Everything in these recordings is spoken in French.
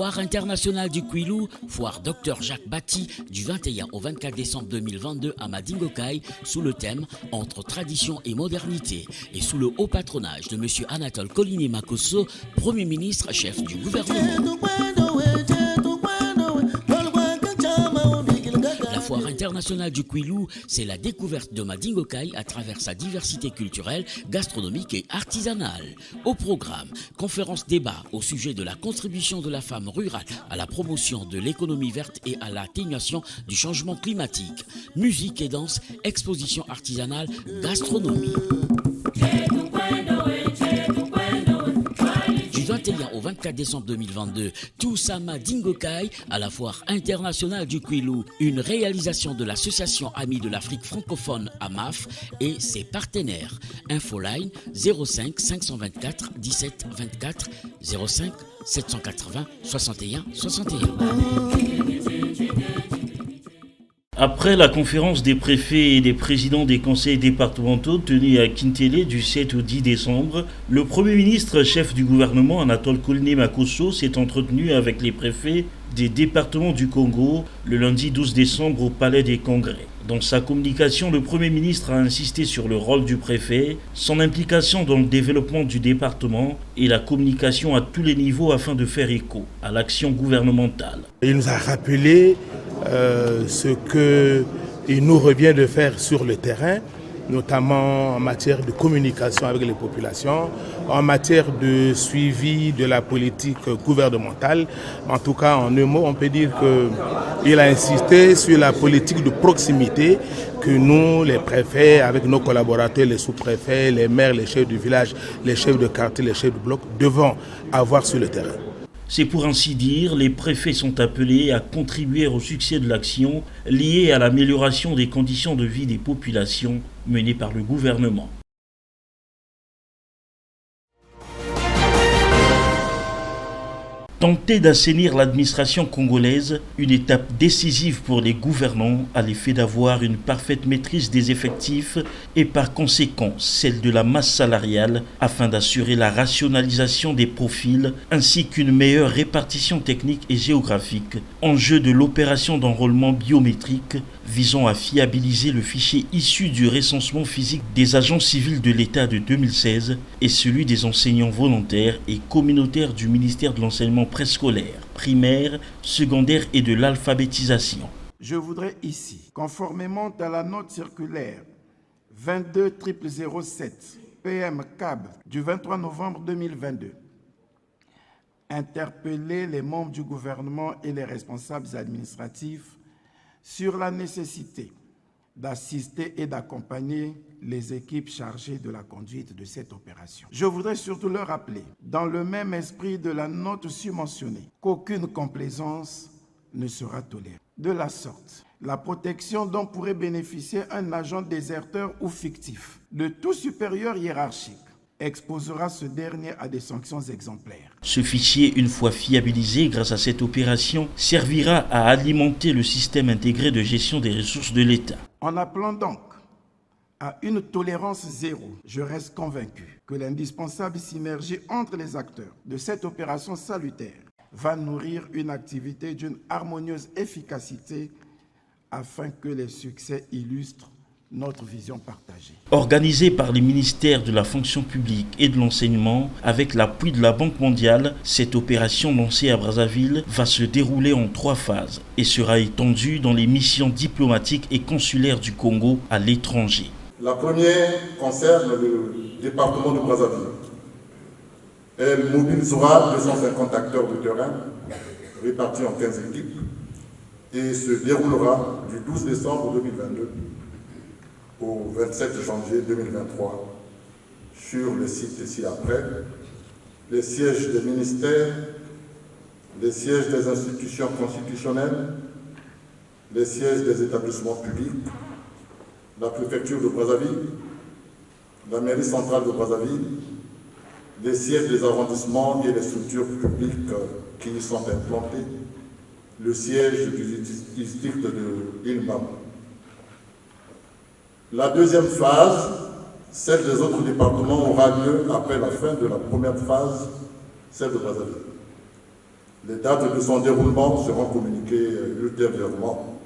Foire internationale du Kwilu, foire Dr Jacques Bati, du 21 au 24 décembre 2022 à Madingokai, sous le thème « Entre tradition et modernité » et sous le haut patronage de M. Anatole Colini Makosso, Premier ministre, chef du gouvernement. La foire internationale du Kwilu, c'est la découverte de Madingokai à travers sa diversité culturelle, gastronomique et artisanale. Au programme, conférence débat au sujet de la contribution de la femme rurale à la promotion de l'économie verte et à l'atténuation du changement climatique. Musique et danse, exposition artisanale, gastronomie. Du 21 au 24 décembre 2022, tous à Madingokai, à la foire internationale du Kwilu, une réalisation de l'association Amis de l'Afrique francophone AMAF et ses partenaires. Infoline 05 524 17 24 05 780 61 61. Après la conférence des préfets et des présidents des conseils départementaux tenue à Kintélé du 7 au 10 décembre, le Premier ministre, chef du gouvernement Anatole Colini Makosso, s'est entretenu avec les préfets des départements du Congo le lundi 12 décembre au Palais des Congrès. Dans sa communication, le Premier ministre a insisté sur le rôle du préfet, son implication dans le développement du département et la communication à tous les niveaux afin de faire écho à l'action gouvernementale. Il nous a rappelé ce qu'il nous revient de faire sur le terrain, notamment en matière de communication avec les populations, en matière de suivi de la politique gouvernementale. En tout cas, en un mot, on peut dire qu'il a insisté sur la politique de proximité que nous, les préfets, avec nos collaborateurs, les sous-préfets, les maires, les chefs du village, les chefs de quartier, les chefs de bloc, devons avoir sur le terrain. C'est pour ainsi dire, les préfets sont appelés à contribuer au succès de l'action liée à l'amélioration des conditions de vie des populations menées par le gouvernement. Tenter d'assainir l'administration congolaise, une étape décisive pour les gouvernants à l'effet d'avoir une parfaite maîtrise des effectifs et par conséquent celle de la masse salariale afin d'assurer la rationalisation des profils ainsi qu'une meilleure répartition technique et géographique. Enjeu de l'opération d'enrôlement biométrique visant à fiabiliser le fichier issu du recensement physique des agents civils de l'État de 2016 et celui des enseignants volontaires et communautaires du ministère de l'enseignement préscolaire, primaire, secondaire et de l'alphabétisation. Je voudrais ici, conformément à la note circulaire 22007 PM CAB du 23 novembre 2022, interpeller les membres du gouvernement et les responsables administratifs sur la nécessité d'assister et d'accompagner les équipes chargées de la conduite de cette opération. Je voudrais surtout leur rappeler, dans le même esprit de la note submentionnée, qu'aucune complaisance ne sera tolérée. De la sorte, la protection dont pourrait bénéficier un agent déserteur ou fictif de tout supérieur hiérarchique exposera ce dernier à des sanctions exemplaires. Ce fichier, une fois fiabilisé grâce à cette opération, servira à alimenter le système intégré de gestion des ressources de l'État. En appelant donc à une tolérance zéro, je reste convaincu que l'indispensable synergie entre les acteurs de cette opération salutaire va nourrir une activité d'une harmonieuse efficacité afin que les succès illustrent notre vision partagée. Organisée par les ministères de la fonction publique et de l'enseignement, avec l'appui de la Banque mondiale, cette opération lancée à Brazzaville va se dérouler en 3 phases et sera étendue dans les missions diplomatiques et consulaires du Congo à l'étranger. La première concerne le département de Brazzaville. Elle mobilisera 250 acteurs de terrain répartis en 15 équipes et se déroulera du 12 décembre 2022 au 27 janvier 2023 sur le site ci-après, les sièges des ministères, les sièges des institutions constitutionnelles, les sièges des établissements publics, la préfecture de Brazzaville, la mairie centrale de Brazzaville, les sièges des arrondissements et les structures publiques qui y sont implantées, le siège du district de Ilmam. La deuxième phase, celle des autres départements, aura lieu après la fin de la première phase, celle de Brazzaville. Les dates de son déroulement seront communiquées ultérieurement.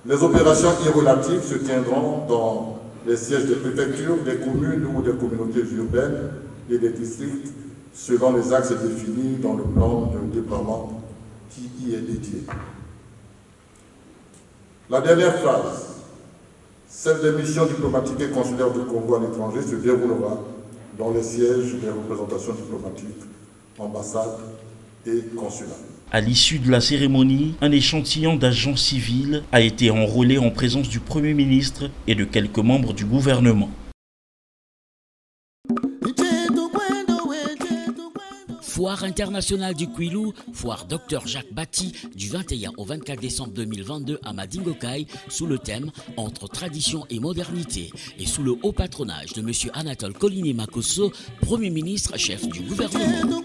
Les opérations irrelatives se tiendront dans les sièges des préfectures, des communes ou des communautés urbaines et des districts selon les axes définis dans le plan de déploiement qui y est dédié. La dernière phase, celle des missions diplomatiques et consulaires du Congo à l'étranger, se déroulera dans les sièges des représentations diplomatiques, ambassades et consulats. À l'issue de la cérémonie, un échantillon d'agents civils a été enrôlé en présence du Premier ministre et de quelques membres du gouvernement. Foire internationale du Kwilu, foire Dr Jacques Bati du 21 au 24 décembre 2022 à Madingokai sous le thème Entre tradition et modernité et sous le haut patronage de M. Anatole Collinet Makosso, Premier ministre chef du gouvernement.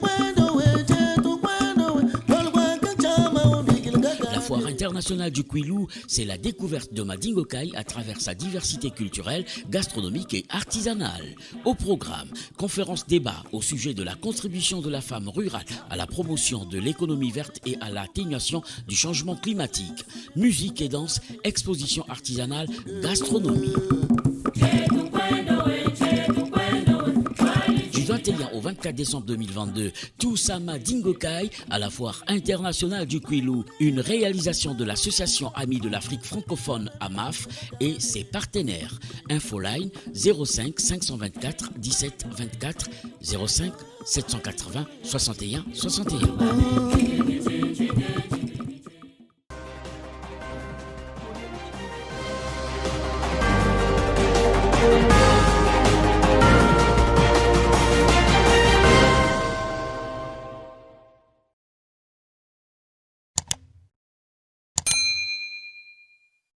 La foire internationale du Kwilu, c'est la découverte de Madingokai à travers sa diversité culturelle, gastronomique et artisanale. Au programme, conférence débat au sujet de la contribution de la femme rurale à la promotion de l'économie verte et à l'atténuation du changement climatique. Musique et danse, exposition artisanale, gastronomie. Du 21 au 24 décembre 2022, tous à Madingokai à la foire internationale du Kwilu, une réalisation de l'association Amis de l'Afrique francophone AMAF et ses partenaires. Infoline 05 524 17 24 05 780 61 61.